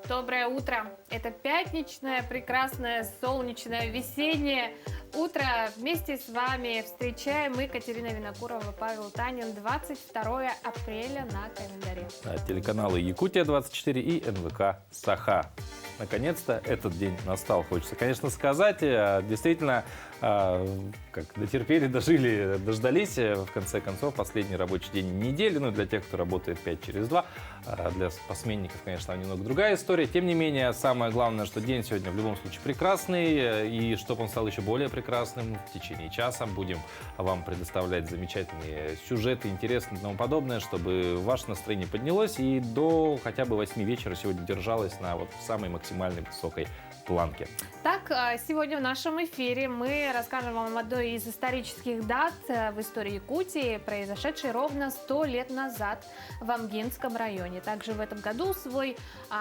Доброе утро! Это пятничное, прекрасное, солнечное, весеннее утро. Вместе с вами встречаем мы, Катерина Винокурова, Павел Танин. 22 апреля на календаре. Телеканалы Якутия-24 и НВК Саха. Наконец-то этот день настал, хочется, конечно, сказать. Действительно, как дотерпели, дожили, дождались. В конце концов, последний рабочий день недели. Ну, для тех, кто работает 5 через 2. Для посменников, конечно, немного другая история. Тем не менее, самое главное, что день сегодня в любом случае прекрасный. И чтобы он стал еще более прекрасным, в течение часа будем вам предоставлять замечательные сюжеты, интересные и тому подобное, чтобы ваше настроение поднялось и до хотя бы 8 вечера сегодня держалось на самой максимальной высокой планке. Так, сегодня в нашем эфире мы расскажем вам об одной из исторических дат в истории Якутии, произошедшей ровно 100 лет назад в Амгинском районе. Также в этом году свой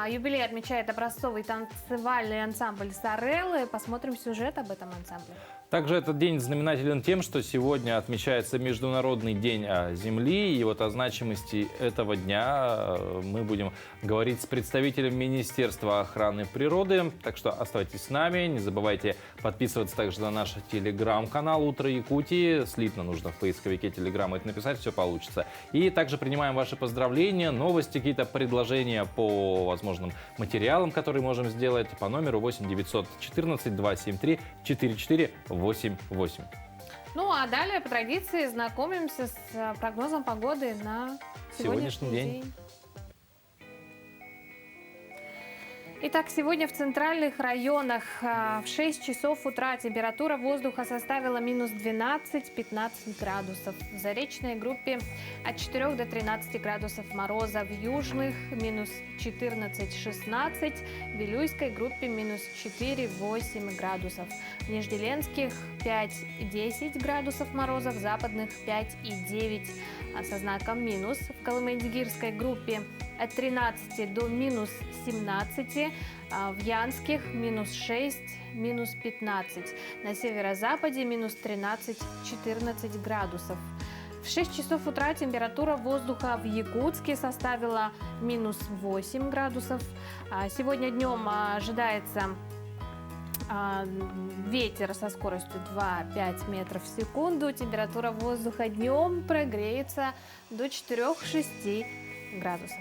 юбилей отмечает образцовый танцевальный ансамбль «Сореллы». Посмотрим сюжет об этом ансамбле. Также этот день знаменателен тем, что сегодня отмечается Международный день Земли. И вот о значимости этого дня мы будем говорить с представителем Министерства охраны природы. Так что оставайтесь с нами. Не забывайте подписываться также на наш телеграм-канал «Утро Якутии». Слитно нужно в поисковике телеграм это написать, все получится. И также принимаем ваши поздравления, новости, какие-то предложения по возможным материалам, которые можем сделать по номеру 8 914 273 4488. Ну а далее по традиции знакомимся с прогнозом погоды на сегодняшний день. Итак, сегодня в центральных районах в 6 часов утра температура воздуха составила минус 12-15 градусов. В заречной группе от 4 до 13 градусов мороза. В южных минус 14-16. В Вилюйской группе минус 4-8 градусов. В Нижнеленских 5-10 градусов мороза. В западных 5-9 со знаком минус. В Колымендигирской группе от 13 до минус 17, в Янских минус 6, минус 15. На северо-западе минус 13-14 градусов. В 6 часов утра температура воздуха в Якутске составила минус 8 градусов. Сегодня днем ожидается ветер со скоростью 2-5 метров в секунду. Температура воздуха днем прогреется до 4-6 градусов.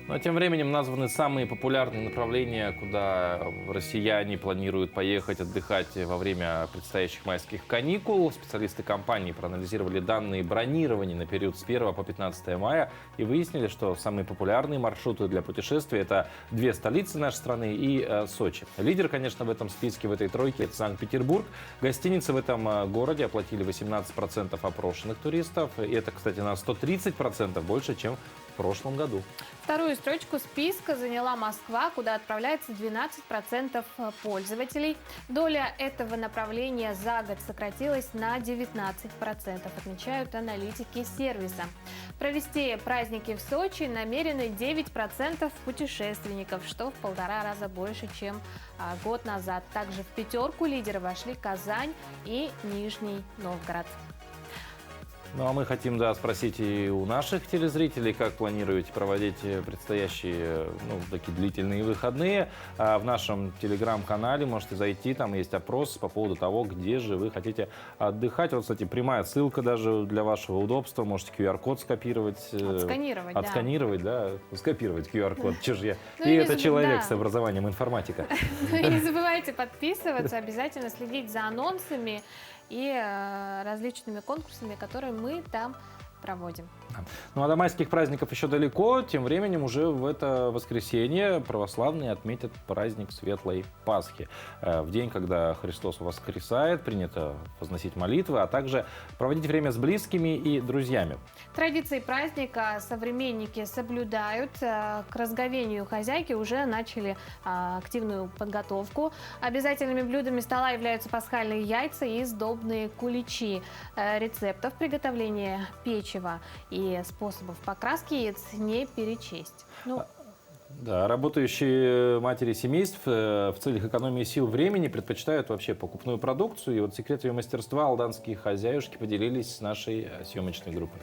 Ну а тем временем названы самые популярные направления, куда россияне планируют поехать отдыхать во время предстоящих майских каникул. Специалисты компании проанализировали данные бронирования на период с 1 по 15 мая и выяснили, что самые популярные маршруты для путешествий – это две столицы нашей страны и Сочи. Лидер, конечно, в этом списке, в этой тройке – это Санкт-Петербург. Гостиницы в этом городе оплатили 18% опрошенных туристов. И это, кстати, на 130% больше, чем в прошлом году. Вторую строчку списка заняла Москва, куда отправляется 12% пользователей. Доля этого направления за год сократилась на 19%, отмечают аналитики сервиса. Провести праздники в Сочи намерены 9% путешественников, что в 1,5 раза больше, чем год назад. Также в пятерку лидеров вошли Казань и Нижний Новгород. Ну а мы хотим спросить и у наших телезрителей, как планируете проводить предстоящие такие длительные выходные. В нашем телеграм-канале можете зайти, там есть опрос по поводу того, где же вы хотите отдыхать. Вот, кстати, прямая ссылка даже для вашего удобства. Можете QR-код скопировать. Отсканировать, да. Скопировать QR-код. Че же я? И это человек с образованием информатика. Не забывайте подписываться, обязательно следить за анонсами и различными конкурсами, которые мы там проводим. Ну а до майских праздников еще далеко. Тем временем уже в это воскресенье православные отметят праздник Светлой Пасхи. В день, когда Христос воскресает, принято возносить молитвы, а также проводить время с близкими и друзьями. Традиции праздника современники соблюдают. К разговению хозяйки уже начали активную подготовку. Обязательными блюдами стола являются пасхальные яйца и сдобные куличи. Рецептов приготовления печива и способов покраски яиц не перечесть. Да, работающие матери семейств в целях экономии сил времени предпочитают вообще покупную продукцию. И вот секрет ее мастерства алданские хозяюшки поделились с нашей съемочной группой.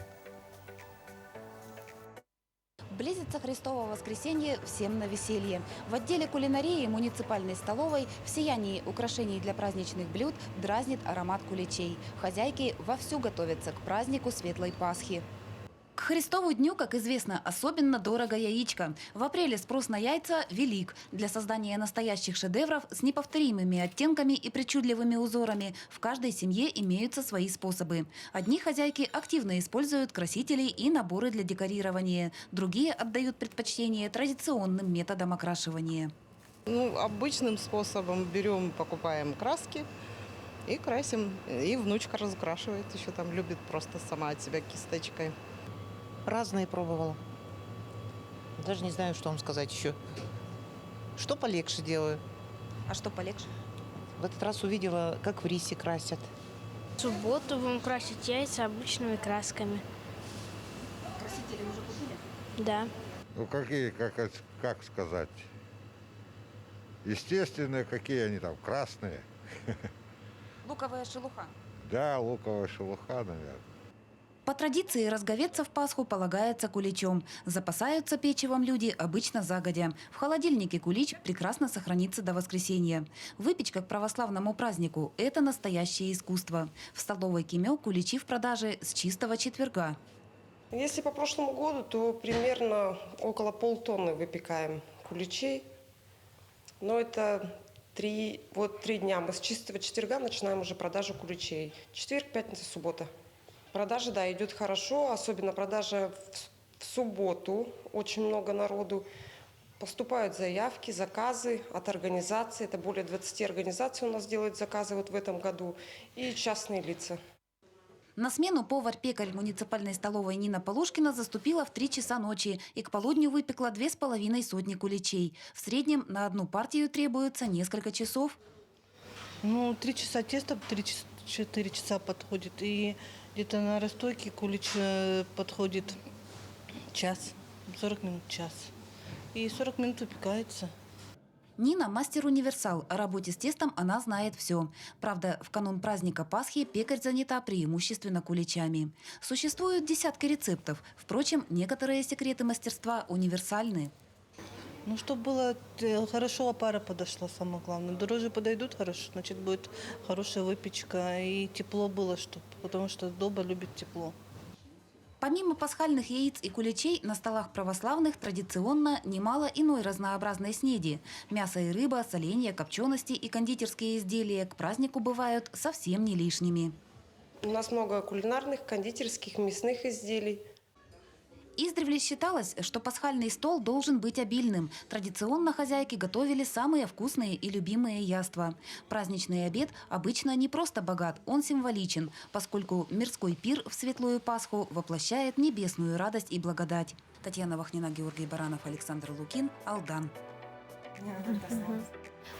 Близится Христово воскресенье, всем на веселье. В отделе кулинарии муниципальной столовой в сиянии украшений для праздничных блюд дразнит аромат куличей. Хозяйки вовсю готовятся к празднику Светлой Пасхи. К Христову дню, как известно, особенно дорого яичко. В апреле спрос на яйца велик. Для создания настоящих шедевров с неповторимыми оттенками и причудливыми узорами в каждой семье имеются свои способы. Одни хозяйки активно используют красители и наборы для декорирования. Другие отдают предпочтение традиционным методам окрашивания. Обычным способом берем, покупаем краски и красим. И внучка разукрашивает еще там, любит просто сама от себя кисточкой. Разные пробовала. Даже не знаю, что вам сказать еще. Что полегче делаю. А что полегче? В этот раз увидела, как в рисе красят. В субботу будем красить яйца обычными красками. Красители уже купили? Да. Ну какие, как сказать? Естественные, какие они там, красные. Луковая шелуха. Да, луковая шелуха, наверное. По традиции разговеться в Пасху полагается куличом. Запасаются печивом люди обычно загодя. В холодильнике кулич прекрасно сохранится до воскресенья. Выпечка к православному празднику – это настоящее искусство. В столовой Кимё куличи в продаже с чистого четверга. Если по прошлому году, то примерно около полтонны выпекаем куличей. Но это 3 дня. Мы с чистого четверга начинаем уже продажу куличей. Четверг, пятница, суббота. Продажа, да, идет хорошо, особенно продажа в субботу. Очень много народу. Поступают заявки, заказы от организаций. Это более 20 организаций у нас делают заказы вот в этом году. И частные лица. На смену повар-пекарь муниципальной столовой Нина Полушкина заступила в 3 часа ночи и к полудню выпекла 2,5 сотни куличей. В среднем на одну партию требуется несколько часов. 3 часа теста, 4 часа подходит. И где-то на расстойке кулич подходит час, 40 минут час. И 40 минут выпекается. Нина – мастер-универсал. О работе с тестом она знает все. Правда, в канун праздника Пасхи пекарь занята преимущественно куличами. Существуют десятки рецептов. Впрочем, некоторые секреты мастерства универсальны. Чтобы было хорошо, опара подошла, самое главное. Дрожжи подойдут хорошо, значит, будет хорошая выпечка. И тепло было, потому что доба любит тепло. Помимо пасхальных яиц и куличей, на столах православных традиционно немало иной разнообразной снеди. Мясо и рыба, соленья, копчености и кондитерские изделия к празднику бывают совсем не лишними. У нас много кулинарных, кондитерских, мясных изделий. Издревле считалось, что пасхальный стол должен быть обильным. Традиционно хозяйки готовили самые вкусные и любимые яства. Праздничный обед обычно не просто богат, он символичен, поскольку мирской пир в Светлую Пасху воплощает небесную радость и благодать. Татьяна Вахнина, Георгий Баранов, Александр Лукин, Алдан.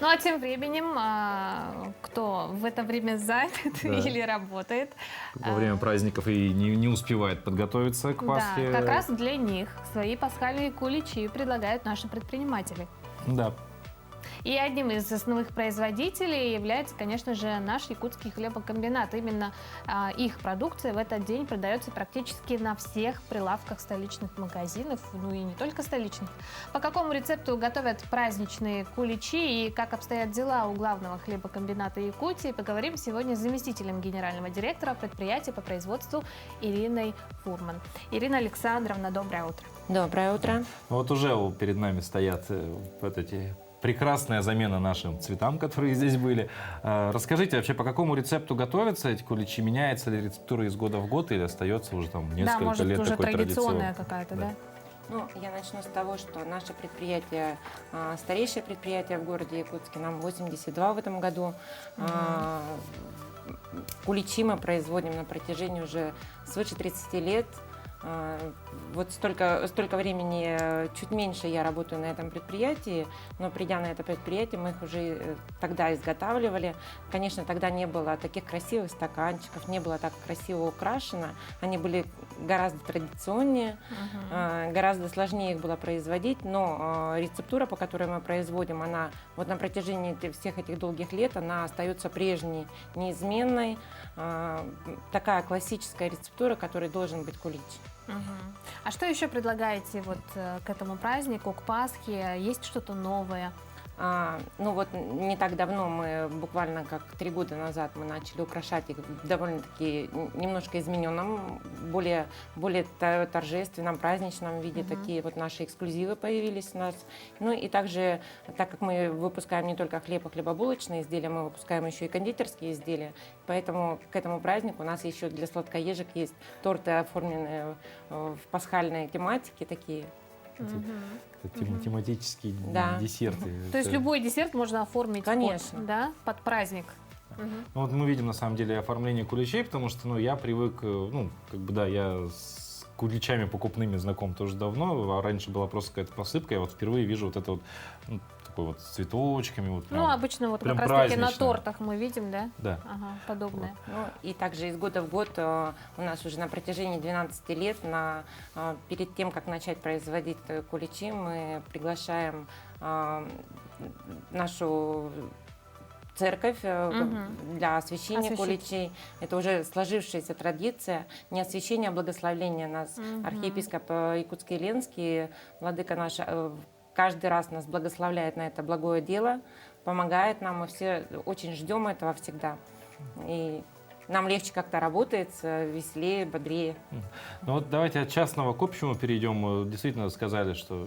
Ну а тем временем, кто в это время занят или работает. Во время праздников и не успевает подготовиться к Пасхе. Да, как раз для них свои пасхальные куличи предлагают наши предприниматели. Да. И одним из основных производителей является, конечно же, наш якутский хлебокомбинат. Именно их продукция в этот день продается практически на всех прилавках столичных магазинов, ну и не только столичных. По какому рецепту готовят праздничные куличи и как обстоят дела у главного хлебокомбината Якутии, поговорим сегодня с заместителем генерального директора предприятия по производству Ириной Фурман. Ирина Александровна, доброе утро. Доброе утро. Вот уже перед нами стоят вот эти... Прекрасная замена нашим цветам, которые здесь были. Расскажите, вообще по какому рецепту готовятся эти куличи? Меняется ли рецептура из года в год или остается уже там несколько да, может, лет уже такой традиционная какая-то, да? Я начну с того, что наше предприятие, старейшее предприятие в городе Якутске, нам 82 в этом году. Куличи мы производим на протяжении уже свыше 30 лет. Вот столько времени, чуть меньше я работаю на этом предприятии, но придя на это предприятие, мы их уже тогда изготавливали. Конечно, тогда не было таких красивых стаканчиков, не было так красиво украшено. Они были гораздо традиционнее, гораздо сложнее их было производить, но рецептура, по которой мы производим, она вот на протяжении всех этих долгих лет, она остается прежней, неизменной. Такая классическая рецептура, которой должен быть кулич. Мгм. А что еще предлагаете вот к этому празднику, к Пасхе? Есть что-то новое? Ну вот не так давно мы, буквально как 3 года назад, мы начали украшать их в довольно-таки немножко измененном, более торжественном, праздничном виде. Мгм. Такие вот наши эксклюзивы появились у нас. Ну и также, так как мы выпускаем не только хлеб и хлебобулочные изделия, мы выпускаем еще и кондитерские изделия. Поэтому к этому празднику у нас еще для сладкоежек есть торты, оформленные в пасхальной тематике такие. Мгм. Это тематические Да. десерты. То есть Это- любой десерт можно оформить Конечно. под праздник. Мгм. Ну, вот мы видим, на самом деле, оформление куличей, потому что, ну, я привык, ну, как бы, да, я с куличами покупными знаком тоже давно, а раньше была просто какая-то посыпка, я вот впервые вижу вот это вот, ну, такой вот с цветочками, вот Ну, прям, обычно вот прям как раз-таки на празднично. тортах мы видим, да? Да. Ага, подобное. Ну, и также из года в год у нас уже на протяжении 12 лет, перед тем, как начать производить куличи, мы приглашаем нашу церковь Мгм. для освящения Освящить. куличей. Это уже сложившаяся традиция. Не освящение, а благословление нас. Мгм. Архиепископ Якутский и Ленский, владыка наш, каждый раз нас благословляет на это благое дело, помогает нам. Мы все очень ждем этого всегда. И нам легче как-то работается, веселее, бодрее. Ну вот давайте от частного к общему перейдем. Действительно сказали, что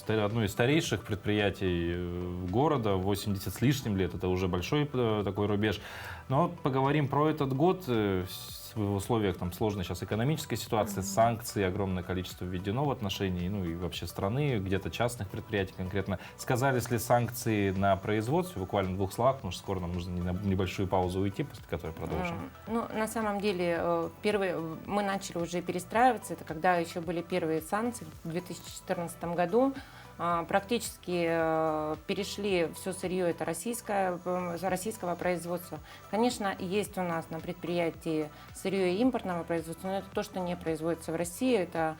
одно из старейших предприятий города, 80 с лишним лет, это уже большой такой рубеж. Но вот поговорим про этот год. В условиях там, сложной сейчас экономической ситуации, санкций огромное количество введено в отношении, ну и вообще страны, где-то частных предприятий конкретно. Сказались ли санкции на производстве? Буквально в 2 словах, потому что скоро нам нужно на небольшую паузу уйти, после которой продолжим. Ну, на самом деле, мы начали уже перестраиваться. Это когда еще были первые санкции в 2014 году. Практически перешли все сырье это российского производства. Конечно, есть у нас на предприятии сырье импортного производства, но это то, что не производится в России. Это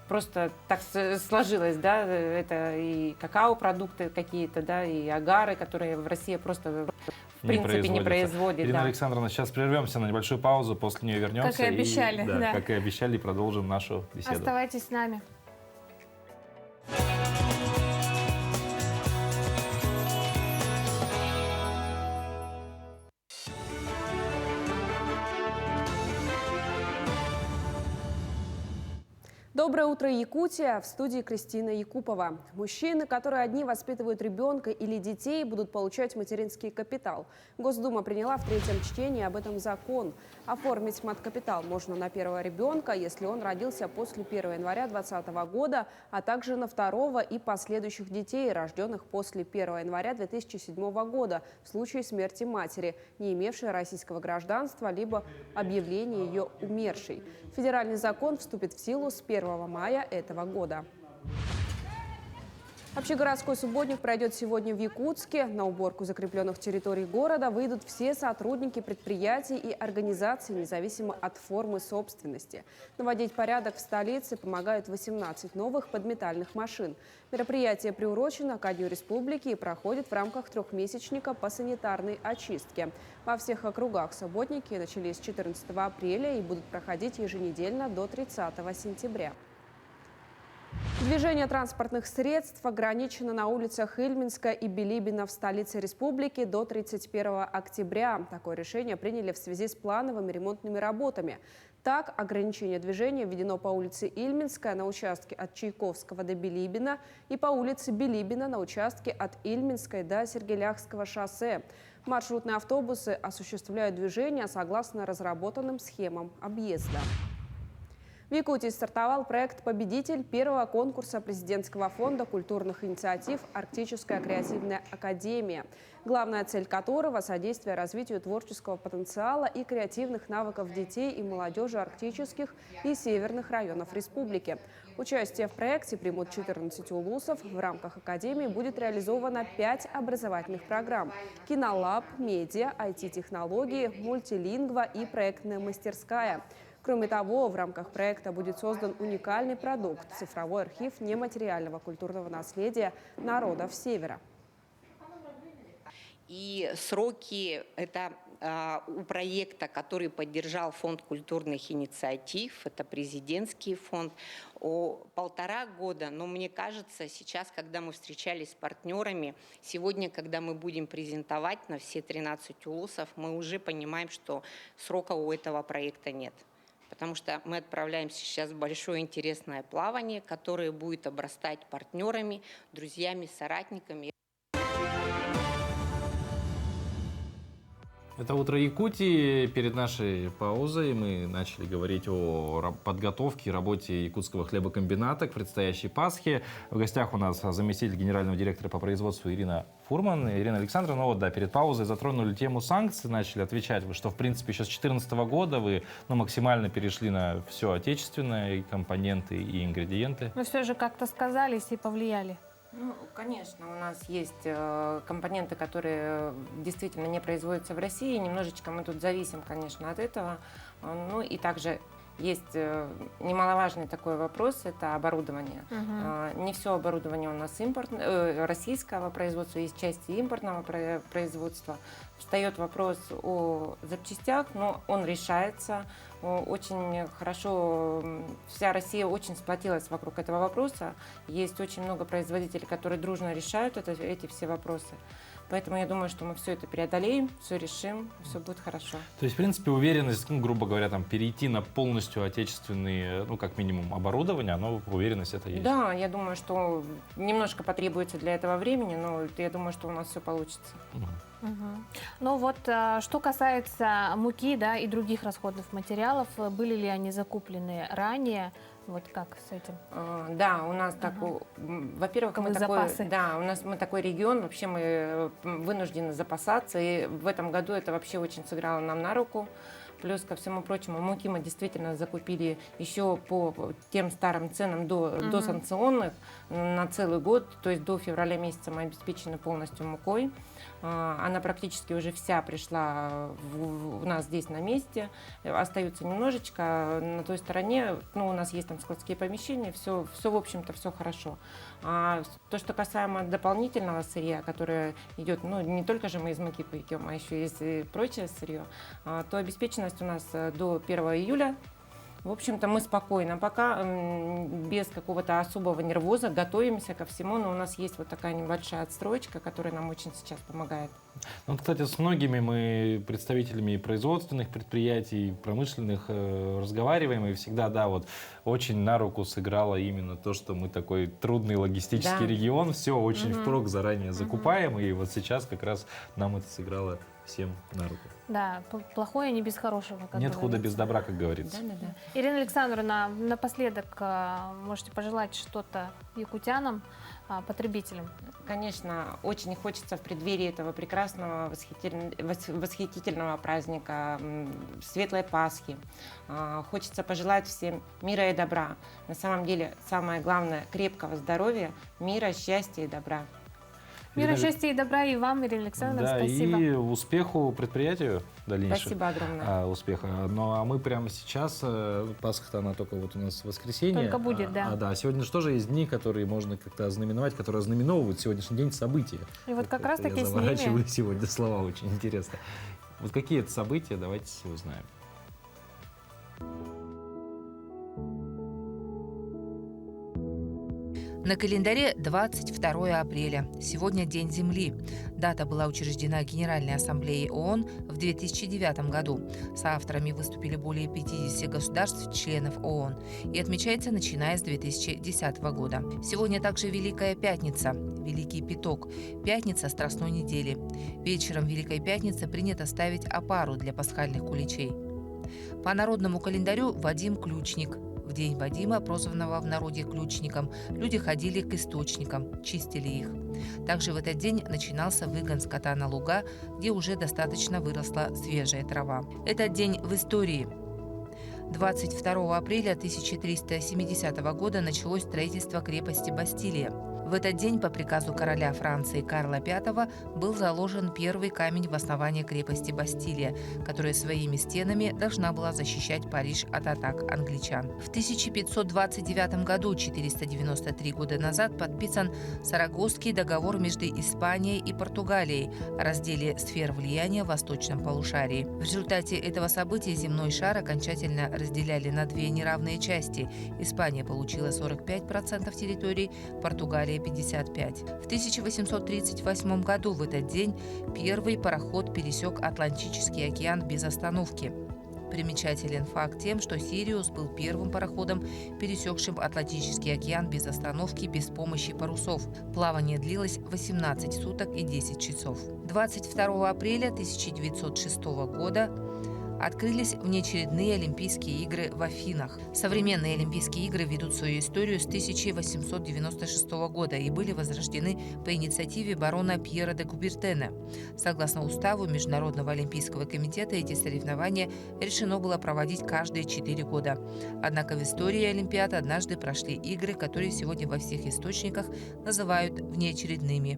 просто так сложилось, да, это и какао-продукты какие-то, да, и агары, которые в России просто в принципе не производят. Ирина Да. Александровна, сейчас прервемся на небольшую паузу, после нее вернемся. Как и обещали, да. Как и обещали, продолжим нашу беседу. Оставайтесь с нами. Доброе утро, Якутия! В студии Кристина Якупова. Мужчины, которые одни воспитывают ребенка или детей, будут получать материнский капитал. Госдума приняла в 3-м чтении об этом закон. Оформить маткапитал можно на первого ребенка, если он родился после 1 января 2020 года, а также на второго и последующих детей, рожденных после 1 января 2007 года, в случае смерти матери, не имевшей российского гражданства, либо объявления ее умершей. Федеральный закон вступит в силу с 1 мая этого года. Общегородской субботник пройдет сегодня в Якутске. На уборку закрепленных территорий города выйдут все сотрудники предприятий и организаций, независимо от формы собственности. Наводить порядок в столице помогают 18 новых подметальных машин. Мероприятие приурочено ко Дню Республики и проходит в рамках трехмесячника по санитарной очистке. Во всех округах субботники начались 14 апреля и будут проходить еженедельно до 30 сентября. Движение транспортных средств ограничено на улицах Ильминска и Билибина в столице республики до 31 октября. Такое решение приняли в связи с плановыми ремонтными работами. Так, ограничение движения введено по улице Ильминская на участке от Чайковского до Билибина и по улице Билибина на участке от Ильминской до Сергеляхского шоссе. Маршрутные автобусы осуществляют движение согласно разработанным схемам объезда. В Якутии стартовал проект «Победитель» первого конкурса президентского фонда культурных инициатив «Арктическая креативная академия», главная цель которого – содействие развитию творческого потенциала и креативных навыков детей и молодежи арктических и северных районов республики. Участие в проекте примут 14 улусов. В рамках академии будет реализовано 5 образовательных программ – кинолаб, медиа, IT-технологии, мультилингва и проектная мастерская. Кроме того, в рамках проекта будет создан уникальный продукт – цифровой архив нематериального культурного наследия народов Севера. И сроки – это у проекта, который поддержал Фонд культурных инициатив, это президентский фонд, 1,5 года. Но мне кажется, сейчас, когда мы встречались с партнерами, сегодня, когда мы будем презентовать на все 13 улусов, мы уже понимаем, что срока у этого проекта нет. Потому что мы отправляемся сейчас в большое интересное плавание, которое будет обрастать партнерами, друзьями, соратниками. Это «Утро Якутии». Перед нашей паузой мы начали говорить о подготовке и работе якутского хлебокомбината к предстоящей Пасхе. В гостях у нас заместитель генерального директора по производству Ирина Фурман. Ирина Александровна, ну вот да, перед паузой затронули тему санкций, начали отвечать, что в принципе еще с 2014 года вы максимально перешли на все отечественное, и компоненты, и ингредиенты. Но все же как-то сказались и повлияли. Ну, конечно, у нас есть компоненты, которые действительно не производятся в России. Немножечко мы тут зависим, конечно, от этого. Ну и также есть немаловажный такой вопрос – это оборудование. Не все оборудование у нас российского производства, есть части импортного производства. Встает вопрос о запчастях, но он решается. Очень хорошо, вся Россия очень сплотилась вокруг этого вопроса. Есть очень много производителей, которые дружно решают эти все вопросы. Поэтому я думаю, что мы все это преодолеем, все решим, все будет хорошо. То есть, в принципе, уверенность, грубо говоря, перейти на полностью отечественные, как минимум, оборудование, уверенность это есть? Да, я думаю, что немножко потребуется для этого времени, но я думаю, что у нас все получится. Ну вот, что касается муки, да, и других расходных материалов, были ли они закуплены ранее? Вот как с этим? Да, у нас во-первых, мы такой регион, вообще мы вынуждены запасаться, и в этом году это вообще очень сыграло нам на руку. Плюс ко всему прочему, муки мы действительно закупили еще по тем старым ценам до санкционных на целый год, то есть до февраля месяца мы обеспечены полностью мукой. Она практически уже вся пришла у нас здесь на месте. Остается немножечко на той стороне, у нас есть там складские помещения, все в общем-то, все хорошо. А то, что касаемо дополнительного сырья, которое идет, не только же мы из муки пекем, а еще есть и прочее сырье, то обеспеченность у нас до 1 июля. В общем-то, мы спокойно, пока без какого-то особого нервоза готовимся ко всему, но у нас есть вот такая небольшая отстрочка, которая нам очень сейчас помогает. Кстати, с многими мы представителями производственных предприятий, промышленных разговариваем, и всегда, очень на руку сыграло именно то, что мы такой трудный логистический регион, все очень впрок заранее закупаем, и вот сейчас как раз нам это сыграло всем на руку. Да, плохое не без хорошего. Нет худа без добра, как говорится. Да. Ирина Александровна, напоследок можете пожелать что-то якутянам, потребителям? Конечно, очень хочется в преддверии этого прекрасного, восхитительного праздника, Светлой Пасхи. Хочется пожелать всем мира и добра. На самом деле, самое главное – крепкого здоровья, мира, счастья и добра. Мира, счастья и добра и вам, Ирина Александровна, спасибо. И успеху предприятию дальнейшему. Спасибо огромное. Успеха. А мы прямо сейчас, Пасха-то она только вот у нас в воскресенье. Только будет, да. Да, сегодня же тоже есть дни, которые можно как-то ознаменовать, которые ознаменовывают сегодняшний день события. И вот как раз таки я с заворачиваю ними. сегодня слова, очень интересно. Вот какие это события, давайте узнаем. На календаре 22 апреля. Сегодня День Земли. Дата была учреждена Генеральной Ассамблеей ООН в 2009 году. Соавторами выступили более 50 государств-членов ООН и отмечается начиная с 2010 года. Сегодня также Великая Пятница, Великий Пяток, Пятница Страстной недели. Вечером Великой Пятницы принято ставить опару для пасхальных куличей. По народному календарю Вадим Ключник. В день Вадима, прозванного в народе ключником, люди ходили к источникам, чистили их. Также в этот день начинался выгон скота на луга, где уже достаточно выросла свежая трава. Этот день в истории. 22 апреля 1370 года началось строительство крепости Бастилия. В этот день по приказу короля Франции Карла V был заложен первый камень в основании крепости Бастилия, которая своими стенами должна была защищать Париж от атак англичан. В 1529 году, 493 года назад, подписан Сарагосский договор между Испанией и Португалией о разделе сфер влияния в восточном полушарии. В результате этого события земной шар окончательно разделяли на две неравные части. Испания получила 45% территории, Португалия 55%. В 1838 году в этот день первый пароход пересек Атлантический океан без остановки. Примечателен факт тем, что «Сириус» был первым пароходом, пересекшим Атлантический океан без остановки, без помощи парусов. Плавание длилось 18 суток и 10 часов. 22 апреля 1906 года открылись внеочередные Олимпийские игры в Афинах. Современные Олимпийские игры ведут свою историю с 1896 года и были возрождены по инициативе барона Пьера де Кубертена. Согласно уставу Международного Олимпийского комитета, эти соревнования решено было проводить каждые 4 года. Однако в истории Олимпиад однажды прошли игры, которые сегодня во всех источниках называют внеочередными.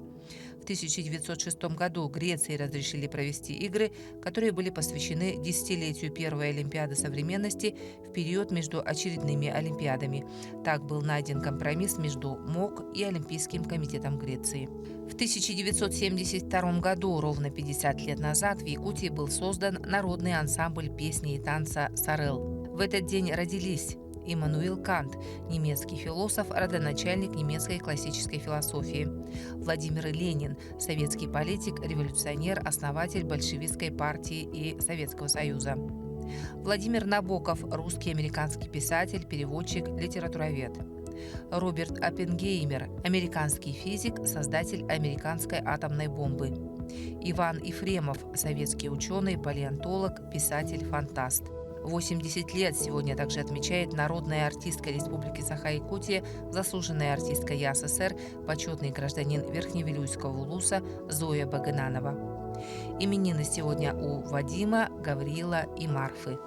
В 1906 году Греции разрешили провести игры, которые были посвящены десятилетию первой Олимпиады современности в период между очередными Олимпиадами. Так был найден компромисс между МОК и Олимпийским комитетом Греции. В 1972 году, ровно 50 лет назад, в Якутии был создан народный ансамбль песни и танца «Сарел». В этот день родились Иммануил Кант, немецкий философ, родоначальник немецкой классической философии. Владимир Ленин, советский политик, революционер, основатель большевистской партии и Советского Союза. Владимир Набоков, русский американский писатель, переводчик, литературовед. Роберт Оппенгеймер, американский физик, создатель американской атомной бомбы. Иван Ефремов, советский ученый, палеонтолог, писатель, фантаст. 80 лет сегодня также отмечает народная артистка Республики Саха-Якутия, заслуженная артистка ЯССР, почетный гражданин Верхневилюйского улуса Зоя Багананова. Именины сегодня у Вадима, Гаврила и Марфы.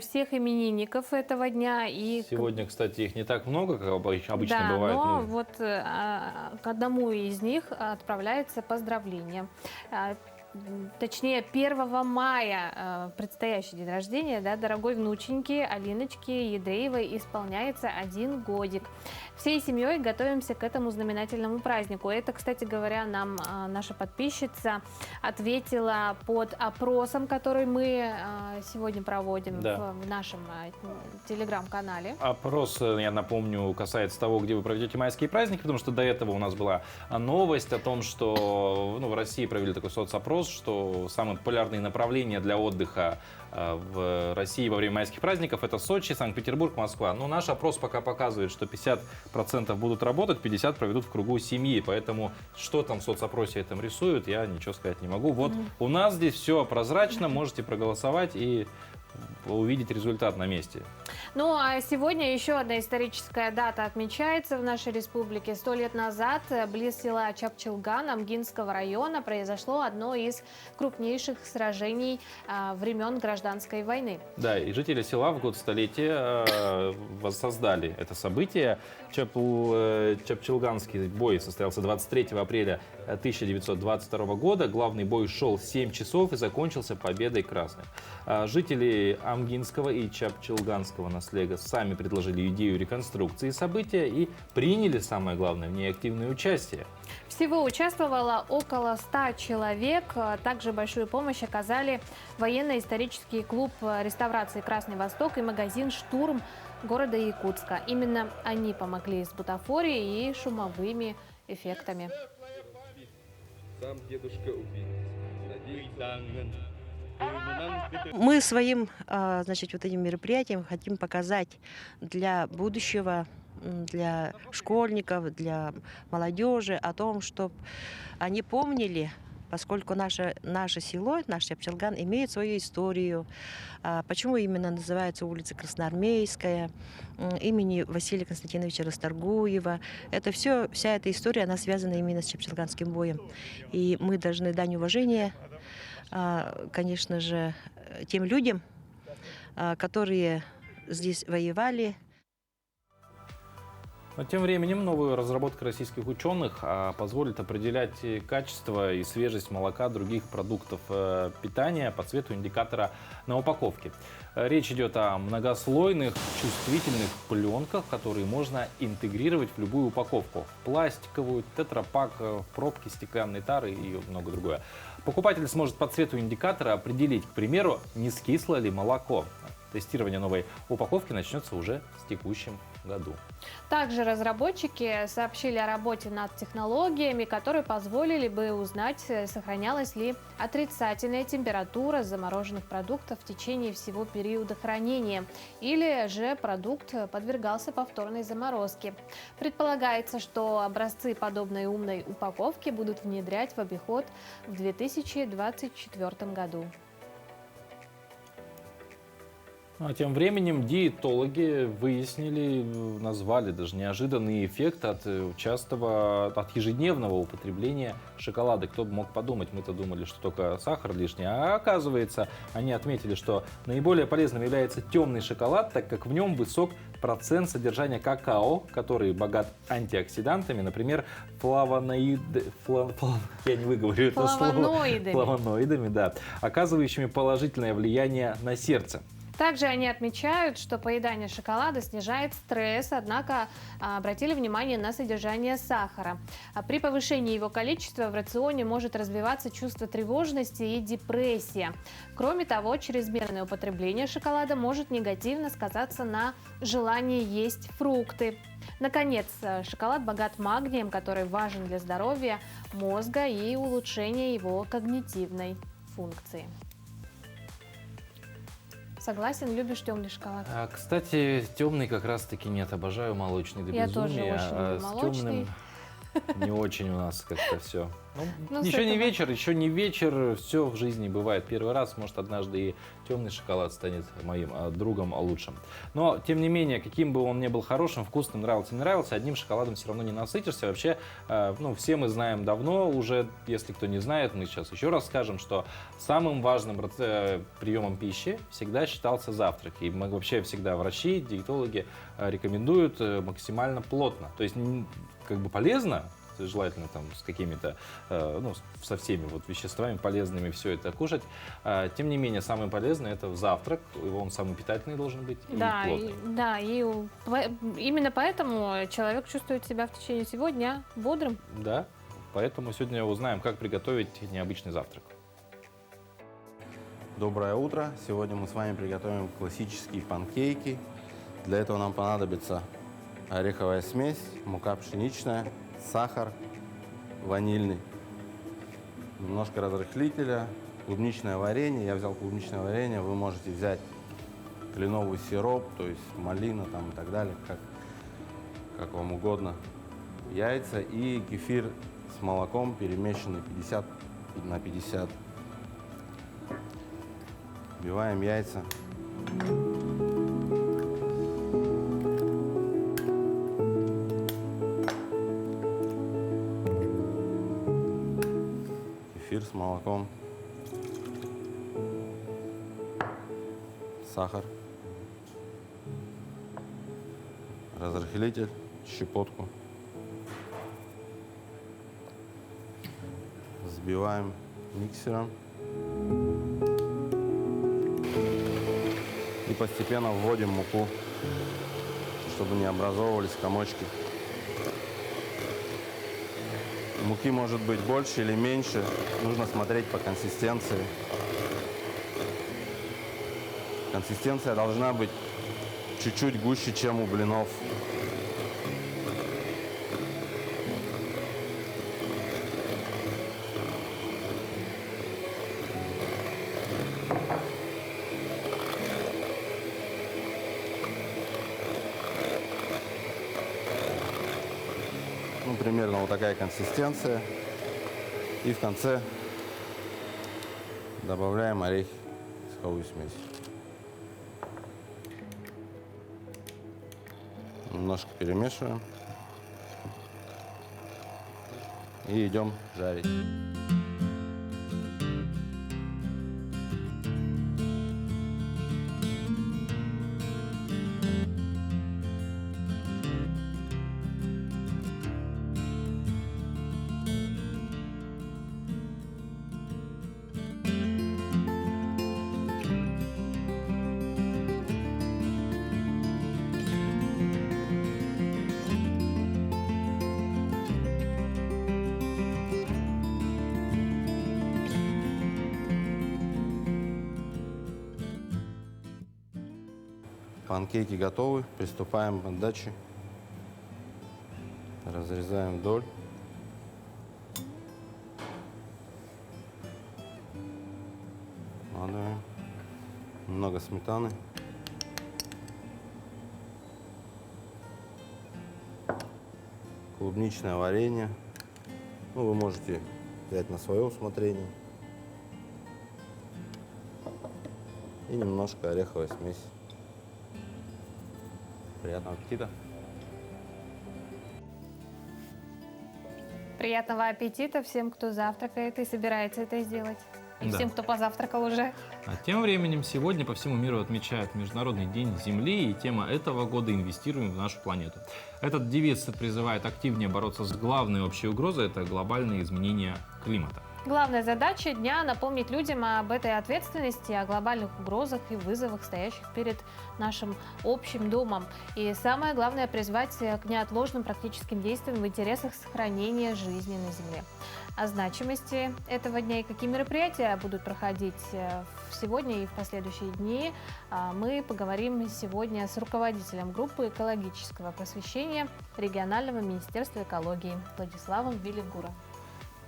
Всех именинников этого дня. И сегодня, кстати, их не так много, как обычно да, бывает. Но вот к одному из них отправляется поздравление. Точнее, 1 мая, предстоящий день рождения, да, дорогой внученьке Алиночке Едреевой исполняется 1 годик. Всей семьей готовимся к этому знаменательному празднику. Это, кстати говоря, нам наша подписчица ответила под опросом, который мы сегодня проводим в нашем телеграм-канале. Опрос, я напомню, касается того, где вы проведете майские праздники, потому что до этого у нас была новость о том, что в России провели такой соцопрос, что самые популярные направления для отдыха в России во время майских праздников — это Сочи, Санкт-Петербург, Москва. Но наш опрос пока показывает, что 50% будут работать, 50% проведут в кругу семьи. Поэтому что там в соцопросе этом рисуют, я ничего сказать не могу. Вот у нас здесь все прозрачно, можете проголосовать и увидеть результат на месте. Ну а сегодня еще одна историческая дата отмечается в нашей республике. 100 лет назад близ села Чапчилган Амгинского района произошло одно из крупнейших сражений времен Гражданской войны. Да, и жители села в год столетия воссоздали это событие. Чапчилганский бой состоялся 23 апреля 1922 года. Главный бой шел 7 часов и закончился победой красных. Жители Амгинского и Чапчилганского наслега сами предложили идею реконструкции события и приняли, самое главное, в ней активное участие. Всего участвовало около 100 человек. Также большую помощь оказали военно-исторический клуб реставрации «Красный Восток» и магазин «Штурм» города Якутска. Именно они помогли с бутафорией и шумовыми эффектами. Сам дедушка убит. Мы своим, значит, вот этим мероприятием хотим показать для будущего, для школьников, для молодежи о том, чтобы они помнили поскольку наше село, наш Чепчелган имеет свою историю. Почему именно называется улица Красноармейская, имени Василия Константиновича Расторгуева. Это все, вся эта история, она связана именно с Чепчелганским боем. И мы должны дань уважения, конечно же, тем людям, которые здесь воевали. Но тем временем новая разработка российских ученых позволит определять качество и свежесть молока других продуктов питания по цвету индикатора на упаковке. Речь идет о многослойных чувствительных пленках, которые можно интегрировать в любую упаковку. Пластиковую, тетрапак, пробки, стеклянные тары и много другое. Покупатель сможет по цвету индикатора определить, к примеру, не скисло ли молоко. Тестирование новой упаковки начнется уже в текущем году. Также разработчики сообщили о работе над технологиями, которые позволили бы узнать, сохранялась ли отрицательная температура замороженных продуктов в течение всего периода хранения, или же продукт подвергался повторной заморозке. Предполагается, что образцы подобной умной упаковки будут внедрять в обиход в 2024 году. А тем временем диетологи выяснили, назвали даже неожиданный эффект от ежедневного употребления шоколада. Кто бы мог подумать, мы-то думали, что только сахар лишний. А оказывается, они отметили, что наиболее полезным является темный шоколад, так как в нем высок процент содержания какао, который богат антиоксидантами, например, флавоноидами, да, оказывающими положительное влияние на сердце. Также они отмечают, что поедание шоколада снижает стресс, однако обратили внимание на содержание сахара. При повышении его количества в рационе может развиваться чувство тревожности и депрессия. Кроме того, чрезмерное употребление шоколада может негативно сказаться на желании есть фрукты. Наконец, шоколад богат магнием, который важен для здоровья мозга и улучшения его когнитивной функции. Согласен, любишь темный шоколад? Кстати, темный как раз-таки нет, обожаю молочный до безумия. Я тоже очень люблю молочный. С темным не очень у нас как-то все. Ну, еще не вечер, все в жизни бывает первый раз, может однажды и темный шоколад станет моим другом лучшим. Но, тем не менее, каким бы он ни был хорошим, вкусным, нравился, не нравился, одним шоколадом все равно не насытишься. Вообще, все мы знаем давно уже, если кто не знает, мы сейчас еще раз скажем, что самым важным приемом пищи всегда считался завтрак. И мы вообще всегда врачи, диетологи рекомендуют максимально плотно. То есть, как бы полезно, желательно там с какими-то, со всеми вот веществами полезными все это кушать. Тем не менее, самое полезное это в завтрак, он самый питательный должен быть и плотный. Именно поэтому человек чувствует себя в течение всего дня бодрым. Да, поэтому сегодня узнаем, как приготовить необычный завтрак. Доброе утро! Сегодня мы с вами приготовим классические панкейки. Для этого нам понадобится ореховая смесь, мука пшеничная, сахар ванильный, немножко разрыхлителя, клубничное варенье. Я взял клубничное варенье, вы можете взять кленовый сироп, то есть малина там и так далее, как вам угодно. Яйца и кефир с молоком, перемешанный 50 на 50. Вбиваем яйца. Кефир с молоком, сахар, разрыхлитель, щепотку. Взбиваем миксером и постепенно вводим муку, чтобы не образовывались комочки. Муки может быть больше или меньше, нужно смотреть по консистенции. Консистенция должна быть чуть-чуть гуще, чем у блинов. Примерно вот такая консистенция. И в конце Добавляем орехи, сухую смесь. Немножко перемешиваем. И идем жарить. Панкейки готовы. Приступаем к отдаче. Разрезаем вдоль. Вкладываем. Немного сметаны. Клубничное варенье. Ну, вы можете взять на свое усмотрение. И немножко ореховой смеси. Приятного аппетита! Приятного аппетита всем, кто завтракает и собирается это сделать. И Да. всем, кто позавтракал уже. А тем временем сегодня по всему миру отмечают Международный день Земли, и тема этого года «Инвестируем в нашу планету». Этот девиз призывает активнее бороться с главной общей угрозой – это глобальные изменения климата. Главная задача дня – напомнить людям об этой ответственности, о глобальных угрозах и вызовах, стоящих перед нашим общим домом. И самое главное – призвать к неотложным практическим действиям в интересах сохранения жизни на Земле. О значимости этого дня и какие мероприятия будут проходить сегодня и в последующие дни мы поговорим сегодня с руководителем группы экологического просвещения регионального министерства экологии Владиславом Виллигура.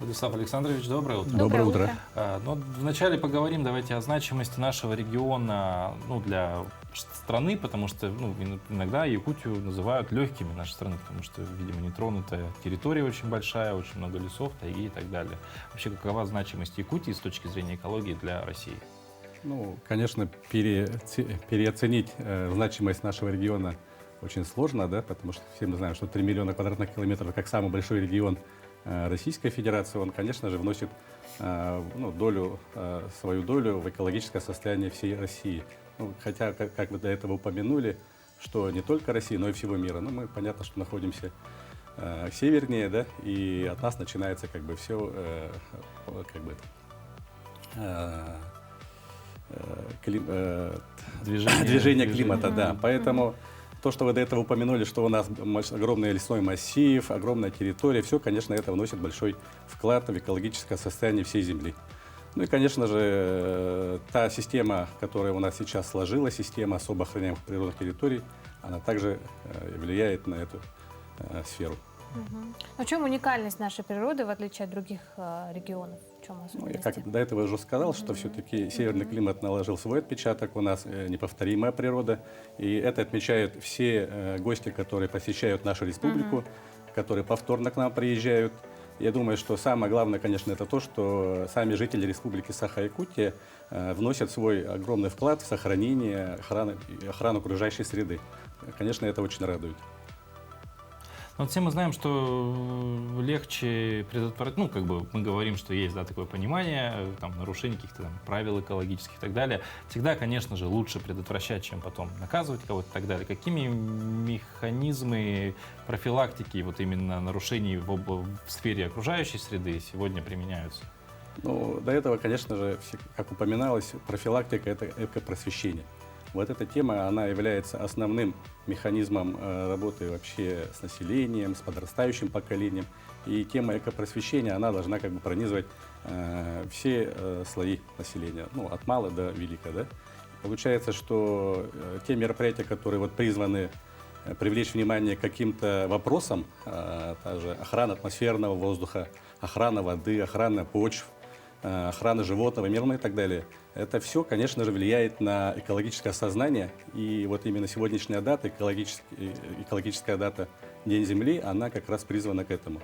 Владислав Александрович, доброе утро. Доброе утро. Но вначале поговорим давайте о значимости нашего региона для страны, потому что иногда Якутию называют легкими нашей страны, потому что, видимо, нетронутая территория очень большая, очень много лесов, тайги и так далее. Вообще, какова значимость Якутии с точки зрения экологии для России? Ну, конечно, переоценить значимость нашего региона очень сложно, да, потому что все мы знаем, что 3 миллиона квадратных километров, как самый большой регион Российской Федерации, он, конечно же, вносит свою долю в экологическое состояние всей России. Ну, хотя, как вы до этого упомянули, что не только России, но и всего мира. Ну, мы, понятно, что находимся севернее, да, и от нас начинается как бы все, движение климата, да. Поэтому то, что вы до этого упомянули, что у нас огромный лесной массив, огромная территория, все, конечно, это вносит большой вклад в экологическое состояние всей Земли. Ну и, конечно же, та система, которая у нас сейчас сложилась, система особо охраняемых природных территорий, она также влияет на эту сферу. В чем уникальность нашей природы, в отличие от других регионов? В чем особенности? Я как до этого уже сказал, что все-таки северный климат наложил свой отпечаток, у нас неповторимая природа, и это отмечают все гости, которые посещают нашу республику, которые повторно к нам приезжают. Я думаю, что самое главное, конечно, это то, что сами жители республики Саха-Якутия вносят свой огромный вклад в сохранение, охрану окружающей среды. Конечно, это очень радует. Но все мы знаем, что легче предотвратить, мы говорим, что есть такое понимание, нарушений каких-то правил экологических и так далее. Всегда, конечно же, лучше предотвращать, чем потом наказывать кого-то и так далее. Какими механизмы профилактики именно нарушений в сфере окружающей среды сегодня применяются? Ну, до этого, конечно же, как упоминалось, профилактика – это экопросвещение. Вот эта тема, она является основным механизмом работы вообще с населением, с подрастающим поколением. И тема экопросвещения, она должна пронизывать все слои населения, от мала до велика. Да? Получается, что те мероприятия, которые призваны привлечь внимание к каким-то вопросам, та же охрана атмосферного воздуха, охрана воды, охрана почв, охраны животного мира и так далее. Это все, конечно же, влияет на экологическое сознание. И именно сегодняшняя дата, экологическая дата День Земли, она как раз призвана к этому.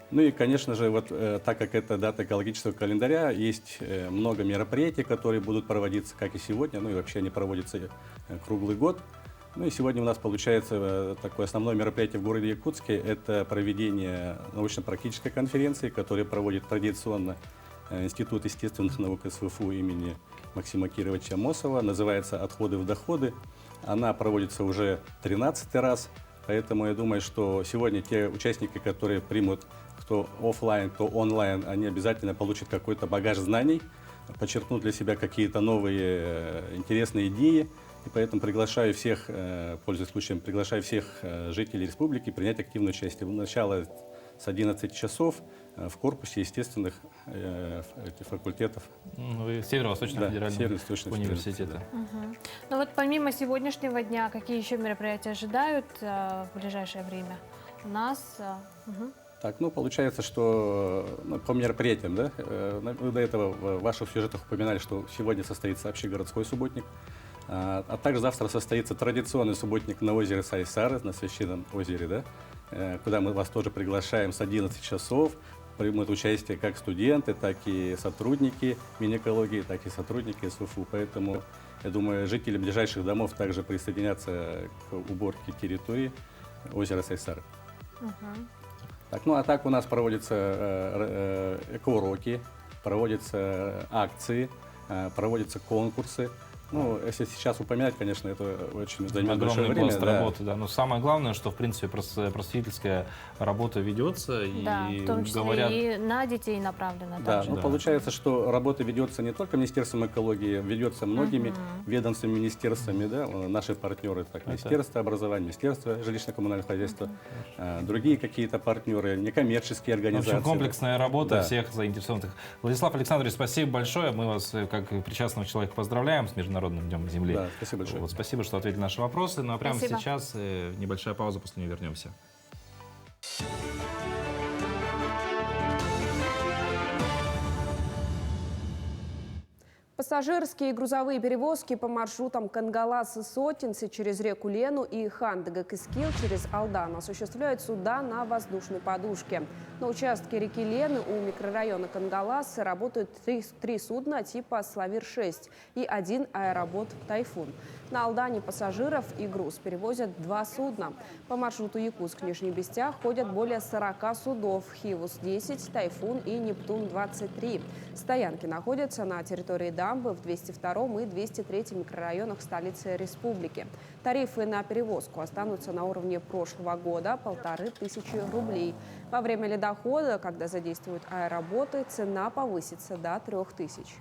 Ну и, конечно же, вот так как это дата экологического календаря, есть много мероприятий, которые будут проводиться, как и сегодня, ну и вообще они проводятся круглый год. Ну и сегодня у нас получается такое основное мероприятие в городе Якутске – это проведение научно-практической конференции, которую проводит традиционно Институт естественных наук СВФУ имени Максима Кировича Мосова. Называется «Отходы в доходы». Она проводится уже 13-й раз, поэтому я думаю, что сегодня те участники, которые примут кто офлайн, кто онлайн, они обязательно получат какой-то багаж знаний, подчеркнут для себя какие-то новые интересные идеи. И поэтому приглашаю всех, пользуясь случаем, приглашаю всех жителей республики принять активное участие. Начало с 11 часов в корпусе естественных факультетов. Вы Северо-Восточного федерального университета. Ну вот помимо сегодняшнего дня, какие еще мероприятия ожидают в ближайшее время у нас? Так, ну, получается, что по мероприятиям, да, вы до этого в ваших сюжетах упоминали, что сегодня состоится общегородской субботник, а также завтра состоится традиционный субботник на озере Сайсары, на священном озере, да, куда мы вас тоже приглашаем с 11 часов. Примут участие как студенты, так и сотрудники Минэкологии, так и сотрудники СВФУ. Поэтому, я думаю, жители ближайших домов также присоединятся к уборке территории озера Сайсары. Так, ну а так у нас проводятся эко-уроки, проводятся акции, проводятся конкурсы. Ну, если сейчас упоминать, конечно, это очень займет большое время. Огромный пласт работы, да. Но самое главное, что, в принципе, просветительская работа ведется. Да, и в том числе говорят... и на детей направлена. Да, также. ну получается, что работа ведется не только Министерством экологии, ведется многими ведомствами, министерствами, да, наши партнеры, так, Министерство образования, Министерство жилищно-коммунального хозяйства, другие какие-то партнеры, некоммерческие организации. В общем, комплексная работа да. всех заинтересованных. Владислав Александрович, спасибо большое. Мы вас, как причастного человека, поздравляем с Международным днем Земли. Да, спасибо большое. Вот, спасибо, что ответили на наши вопросы. Ну а прямо Спасибо. сейчас небольшая пауза, после нее вернемся. Пассажирские и грузовые перевозки по маршрутам Кангалас-Сотинцы через реку Лену и Хандыга-Кыскил через Алдан осуществляют суда на воздушной подушке. На участке реки Лены у микрорайона Кангалас работают три судна типа «Славир-6» и один аэробот «Тайфун». На Алдане пассажиров и груз перевозят 2 судна. По маршруту Якутск-Нижний Бестях ходят более 40 судов – «Хивус-10», «Тайфун» и «Нептун-23». Стоянки находятся на территории дамбы в 202 и 203 микрорайонах столицы республики. Тарифы на перевозку останутся на уровне прошлого года – 1500 рублей. Во время ледохода, когда задействуют аэроботы, цена повысится до 3000.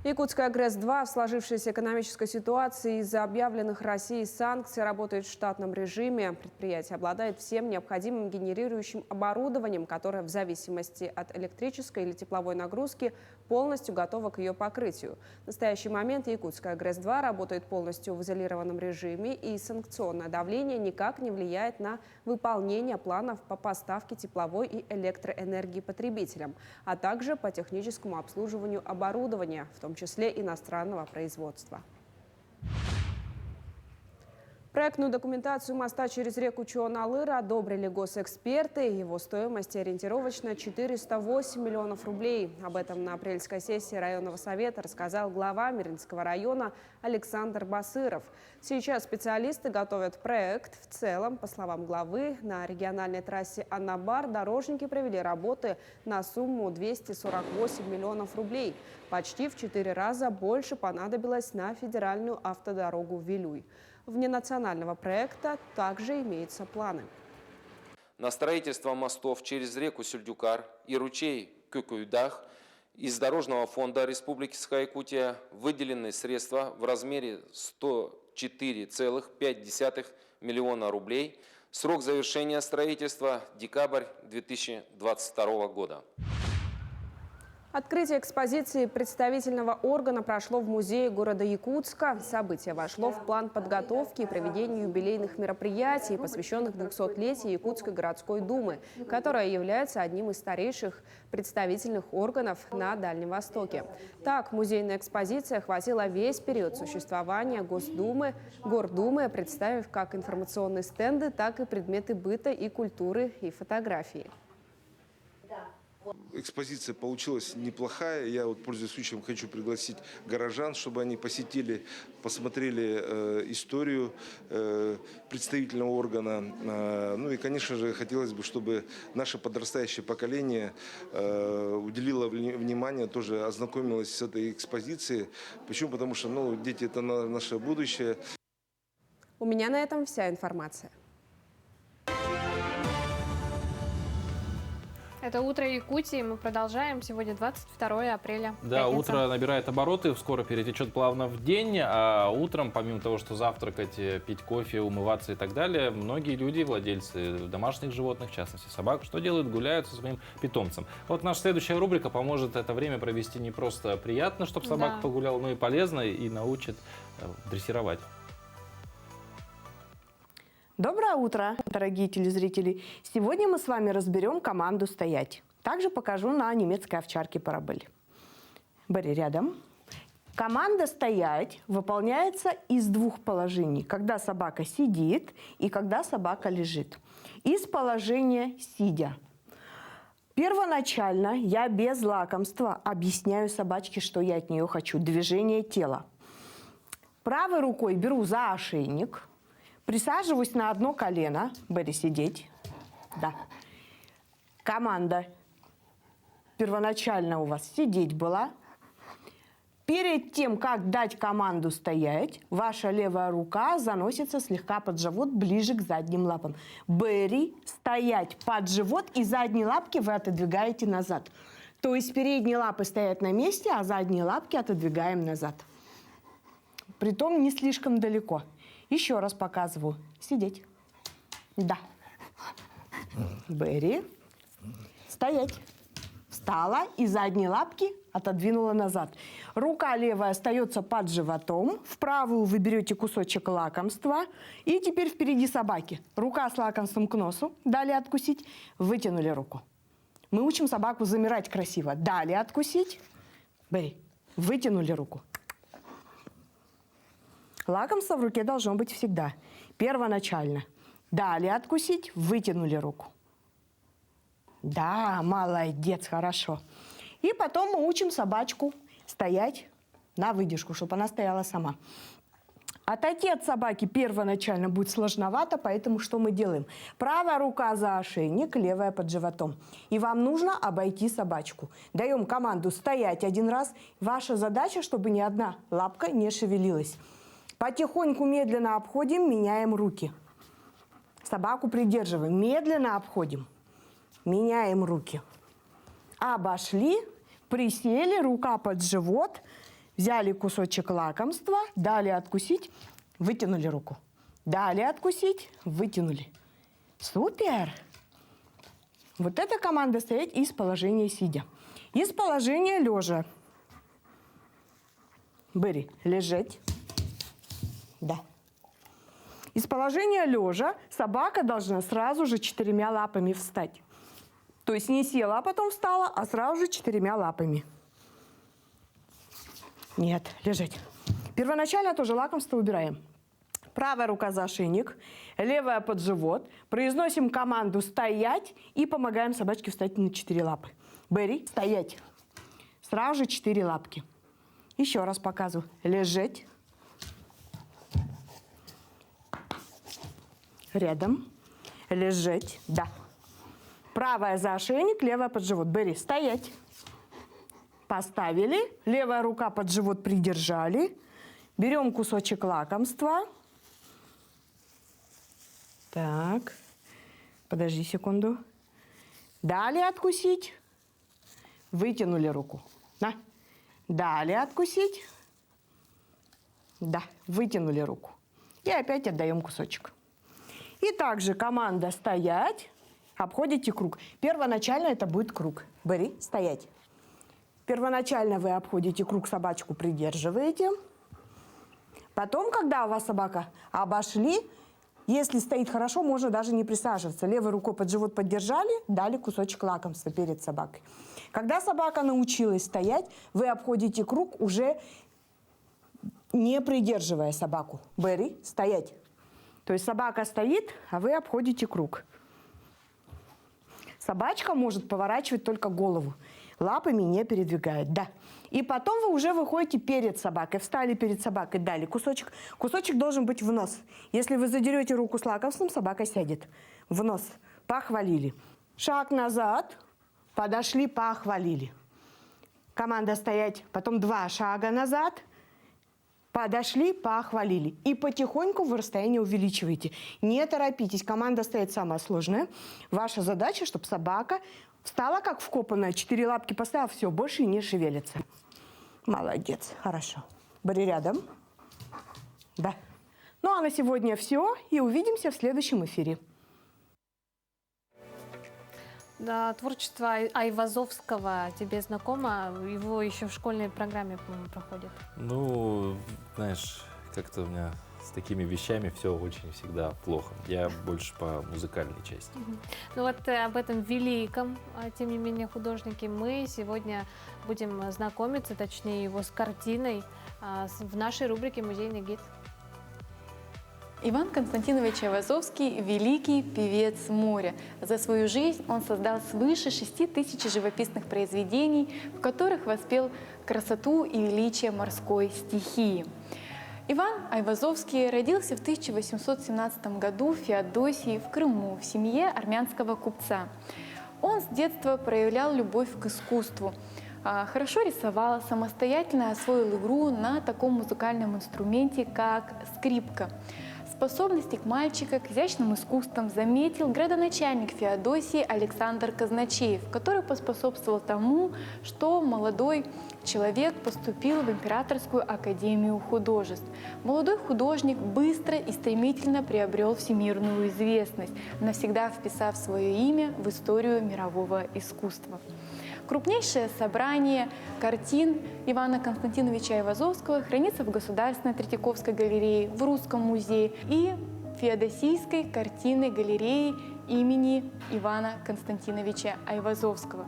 Якутская ГРЭС-2 в сложившейся экономической ситуации из-за объявленных Россией санкций работает в штатном режиме. Предприятие обладает всем необходимым генерирующим оборудованием, которое в зависимости от электрической или тепловой нагрузки полностью готово к ее покрытию. В настоящий момент Якутская ГРЭС-2 работает полностью в изолированном режиме, и санкционное давление никак не влияет на выполнение планов по поставке тепловой и электроэнергии потребителям, а также по техническому обслуживанию оборудования, в том числе иностранного производства. Проектную документацию моста через реку Чуон-Алыра одобрили госэксперты. Его стоимость ориентировочно 408 миллионов рублей. Об этом на апрельской сессии районного совета рассказал глава Мирнинского района Александр Басыров. Сейчас специалисты готовят проект. В целом, по словам главы, на региональной трассе Аннабар дорожники провели работы на сумму 248 миллионов рублей. Почти в 4 раза больше понадобилось на федеральную автодорогу Вилюй. Вне национального проекта также имеются планы. На строительство мостов через реку Сюльдюкар и ручей Кюкуйдах из Дорожного фонда Республики Саха-Якутия выделены средства в размере 104,5 миллиона рублей. Срок завершения строительства – декабрь 2022 года. Открытие экспозиции представительного органа прошло в музее города Якутска. Событие вошло в план подготовки и проведения юбилейных мероприятий, посвященных 200-летию Якутской городской думы, которая является одним из старейших представительных органов на Дальнем Востоке. Так, музейная экспозиция охватила весь период существования Гордумы, представив как информационные стенды, так и предметы быта и культуры и фотографии. Экспозиция получилась неплохая. Я вот, пользуясь случаем, хочу пригласить горожан, чтобы они посетили, посмотрели историю представительного органа. Ну и, конечно же, хотелось бы, чтобы наше подрастающее поколение уделило внимание, тоже ознакомилось с этой экспозицией. Почему? Потому что дети – это наше будущее. У меня на этом вся информация. Это «Утро Якутии». Мы продолжаем. Сегодня 22 апреля. Да, пятница. утро набирает обороты, скоро перетечет плавно в день. А утром, помимо того, что завтракать, пить кофе, умываться и так далее, многие люди, владельцы домашних животных, в частности собак, что делают? Гуляют со своим питомцем. Вот наша следующая рубрика поможет это время провести не просто приятно, чтобы собака погуляла, но и полезно, и научит дрессировать. Доброе утро, дорогие телезрители! Сегодня мы с вами разберем команду «Стоять». Также покажу на немецкой овчарке Парабель. Бери рядом. Команда «Стоять» выполняется из двух положений. Когда собака сидит и когда собака лежит. Из положения «сидя». Первоначально я без лакомства объясняю собачке, что я от нее хочу. Движение тела. Правой рукой беру за ошейник. Присаживаюсь на одно колено. Бери, сидеть. Да. Команда первоначально у вас сидеть была. Перед тем, как дать команду стоять, ваша левая рука заносится слегка под живот, ближе к задним лапам. Бери, стоять под живот, и задние лапки вы отодвигаете назад. То есть передние лапы стоят на месте, а задние лапки отодвигаем назад. Притом не слишком далеко. Еще раз показываю. Сидеть. Да. Бери. Стоять. Встала и задние лапки отодвинула назад. Рука левая остается под животом. В правую вы берете кусочек лакомства. И теперь впереди собаки. Рука с лакомством к носу. Дали откусить. Вытянули руку. Мы учим собаку замирать красиво. Дали откусить. Бери. Вытянули руку. Лакомство в руке должно быть всегда. Первоначально. Дали откусить, вытянули руку. Да, молодец, хорошо. И потом мы учим собачку стоять на выдержку, чтобы она стояла сама. Отойти от собаки первоначально будет сложновато, поэтому что мы делаем? Правая рука за ошейник, левая под животом. И вам нужно обойти собачку. Даем команду стоять один раз. Ваша задача, чтобы ни одна лапка не шевелилась. Потихоньку, медленно обходим, меняем руки. Собаку придерживаем. Медленно обходим. Меняем руки. Обошли, присели, рука под живот. Взяли кусочек лакомства, дали откусить, вытянули руку. Дали откусить, вытянули. Супер! Вот эта команда стоять из положения сидя. Из положения лежа. Бери, лежать. Да. Из положения лежа собака должна сразу же 4 лапами встать. То есть не села, а потом встала, а сразу же 4 лапами. Нет, лежать. Первоначально тоже лакомство убираем. Правая рука за ошейник, левая под живот. Произносим команду «стоять» и помогаем собачке встать на 4 лапы. Бери, стоять. Сразу же 4 лапки. Еще раз показываю. Лежать. Рядом. Лежать. Да. Правая за ошейник, левая под живот. Бери, стоять. Поставили. Левая рука под живот придержали. Берем кусочек лакомства. Так. Подожди секунду. Дали откусить. Вытянули руку. На. Дали откусить. Да, вытянули руку. И опять отдаем кусочек. И также команда «стоять». Обходите круг. Первоначально это будет круг. Бери, стоять. Первоначально вы обходите круг, собачку придерживаете. Потом, когда у вас собака обошли, если стоит хорошо, можно даже не присаживаться. Левой рукой под живот поддержали, дали кусочек лакомства перед собакой. Когда собака научилась стоять, вы обходите круг, уже не придерживая собаку. Берри, стоять. То есть собака стоит, а вы обходите круг. Собачка может поворачивать только голову. Лапами не передвигает, да. И потом вы уже выходите перед собакой. Встали перед собакой, дали кусочек. Кусочек должен быть в нос. Если вы задерете руку с лакомством, собака сядет. В нос. Похвалили. Шаг назад. Подошли, похвалили. Команда стоять. Потом 2 шага назад. Подошли, похвалили. И потихоньку вы расстояние увеличиваете. Не торопитесь. Команда стоит самая сложная. Ваша задача, чтобы собака встала как вкопанная, 4 лапки поставила, все, больше не шевелится. Молодец, хорошо. Бери рядом. Да. Ну а на сегодня все. И увидимся в следующем эфире. Да, творчество Айвазовского тебе знакомо? Его еще в школьной программе, по-моему, проходит. Ну, знаешь, как-то у меня с такими вещами все очень всегда плохо. Я больше по музыкальной части. Ну вот об этом великом, тем не менее, художнике мы сегодня будем знакомиться, точнее его с картиной, в нашей рубрике «Музейный гид». Иван Константинович Айвазовский – великий певец моря. За свою жизнь он создал свыше 6000 живописных произведений, в которых воспел красоту и величие морской стихии. Иван Айвазовский родился в 1817 году в Феодосии, в Крыму, в семье армянского купца. Он с детства проявлял любовь к искусству. Хорошо рисовал, самостоятельно освоил игру на таком музыкальном инструменте, как скрипка. Способности к мальчика к изящным искусствам заметил градоначальник Феодосии Александр Казначеев, который поспособствовал тому, что молодой человек поступил в Императорскую академию художеств. Молодой художник быстро и стремительно приобрел всемирную известность, навсегда вписав свое имя в историю мирового искусства. Крупнейшее собрание картин Ивана Константиновича Айвазовского хранится в Государственной Третьяковской галерее, в Русском музее и Феодосийской картинной галерее имени Ивана Константиновича Айвазовского.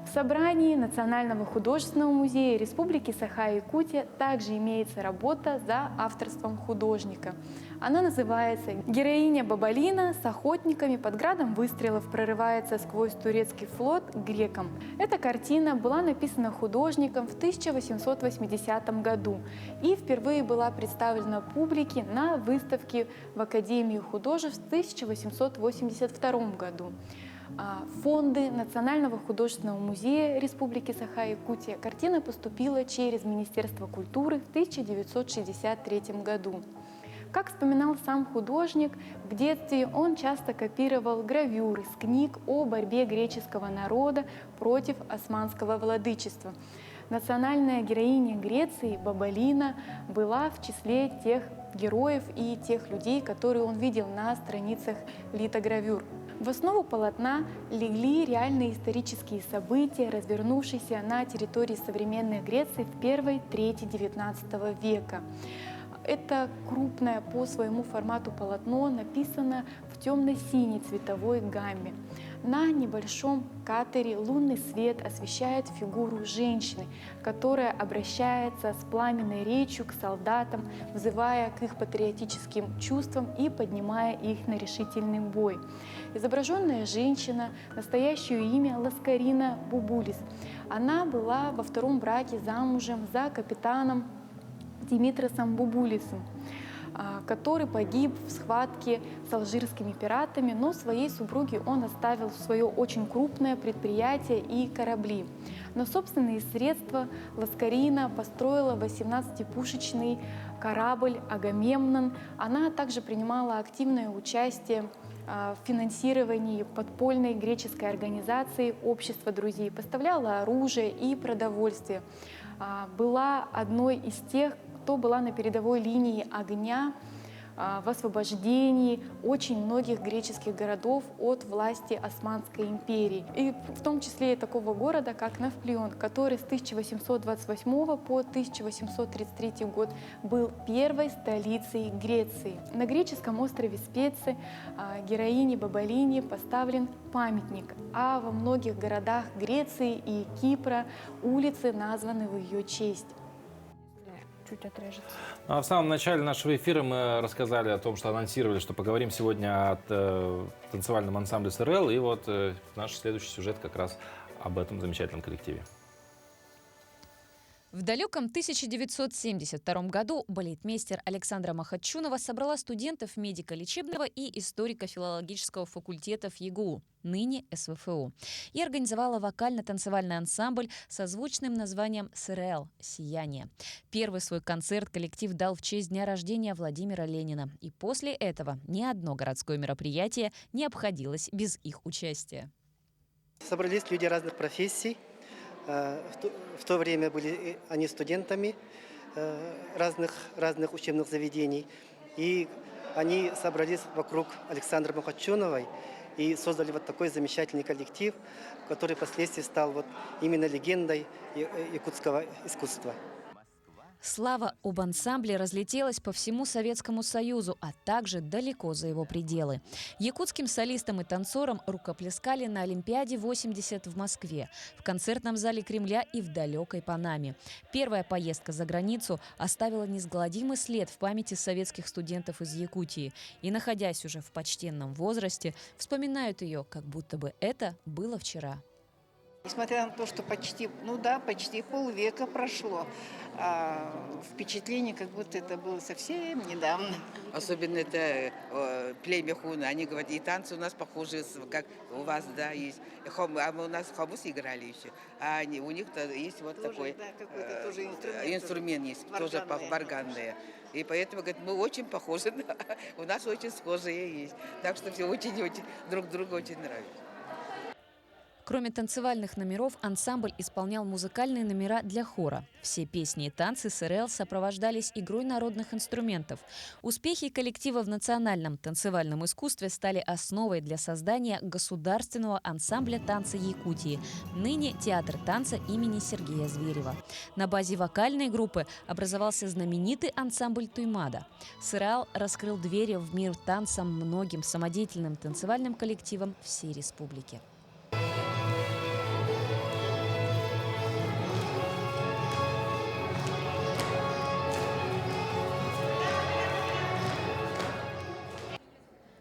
В собрании Национального художественного музея Республики Саха-Якутия также имеется работа за авторством художника. Она называется «Героиня Бабалина с охотниками под градом выстрелов прорывается сквозь турецкий флот к грекам». Эта картина была написана художником в 1880 году и впервые была представлена публике на выставке в Академии художеств в 1882 году. Фонды Национального художественного музея Республики Саха-Якутия картина поступила через Министерство культуры в 1963 году. Как вспоминал сам художник, в детстве он часто копировал гравюры с книг о борьбе греческого народа против османского владычества. Национальная героиня Греции Бабалина была в числе тех героев и тех людей, которые он видел на страницах литогравюр. В основу полотна легли реальные исторические события, развернувшиеся на территории современной Греции в первой трети XIX века. Это крупное по своему формату полотно написано в темно-синей цветовой гамме. На небольшом катере лунный свет освещает фигуру женщины, которая обращается с пламенной речью к солдатам, взывая к их патриотическим чувствам и поднимая их на решительный бой. Изображенная женщина, настоящее имя Ласкарина Бубулис. Она была во втором браке замужем за капитаном Димитросом Бубулисом, который погиб в схватке с алжирскими пиратами, но своей супруге он оставил свое очень крупное предприятие и корабли. На собственные средства Ласкарина построила 18-пушечный корабль «Агамемнон». Она также принимала активное участие в финансировании подпольной греческой организации «Общество друзей», поставляла оружие и продовольствие. Была одной из тех, кто была на передовой линии огня в освобождении очень многих греческих городов от власти Османской империи. И в том числе и такого города, как Навплион, который с 1828 по 1833 год был первой столицей Греции. На греческом острове Специи героине Бабалине поставлен памятник, а во многих городах Греции и Кипра улицы названы в ее честь. Чуть отрежется. А в самом начале нашего эфира мы рассказали о том, что анонсировали, что поговорим сегодня о танцевальном ансамбле СРЛ. И вот наш следующий сюжет как раз об этом замечательном коллективе. В далеком 1972 году балетмейстер Александра Махачунова собрала студентов медико-лечебного и историко-филологического факультетов ЕГУ, ныне СВФУ, и организовала вокально-танцевальный ансамбль со звучным названием СРЛ «Сияние». Первый свой концерт коллектив дал в честь дня рождения Владимира Ленина. И после этого ни одно городское мероприятие не обходилось без их участия. Собрались люди разных профессий. В то время были они студентами разных учебных заведений. И они собрались вокруг Александры Махачуновой и создали вот такой замечательный коллектив, который впоследствии стал вот именно легендой якутского искусства. Слава об ансамбле разлетелась по всему Советскому Союзу, а также далеко за его пределы. Якутским солистам и танцорам рукоплескали на Олимпиаде 80 в Москве, в концертном зале Кремля и в далекой Панаме. Первая поездка за границу оставила несгладимый след в памяти советских студентов из Якутии. И, находясь уже в почтенном возрасте, вспоминают ее, как будто бы это было вчера. Несмотря на то, что почти полвека прошло, впечатление, как будто это было совсем недавно. Особенно это племя хуна. Они говорят, и танцы у нас похожи, как у вас, да, есть. А мы у нас хомус играли еще. А у них-то есть вот тоже, такой да, инструмент есть, тоже барганные. И поэтому, говорят, мы очень похожи, у нас очень схожие есть. Так что все очень-очень друг другу очень нравятся. Кроме танцевальных номеров, ансамбль исполнял музыкальные номера для хора. Все песни и танцы СРЛ сопровождались игрой народных инструментов. Успехи коллектива в национальном танцевальном искусстве стали основой для создания государственного ансамбля танца Якутии, ныне Театр танца имени Сергея Зверева. На базе вокальной группы образовался знаменитый ансамбль Туймада. СРЛ раскрыл двери в мир танца многим самодеятельным танцевальным коллективам всей республики.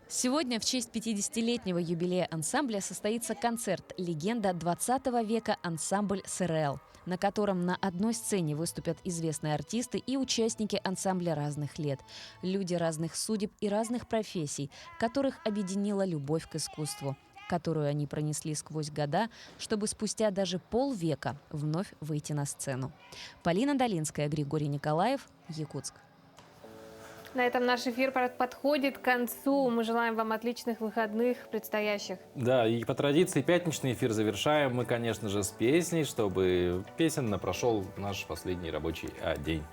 Сегодня в честь 50-летнего юбилея ансамбля состоится концерт «Легенда 20 века. Ансамбль СРЛ», на котором на одной сцене выступят известные артисты и участники ансамбля разных лет, люди разных судеб и разных профессий, которых объединила любовь к искусству, которую они пронесли сквозь года, чтобы спустя даже полвека вновь выйти на сцену. Полина Долинская, Григорий Николаев, Якутск. На этом наш эфир подходит к концу. Мы желаем вам отличных выходных предстоящих. Да, и по традиции пятничный эфир завершаем мы, конечно же, с песней, чтобы песенно прошел наш последний рабочий день.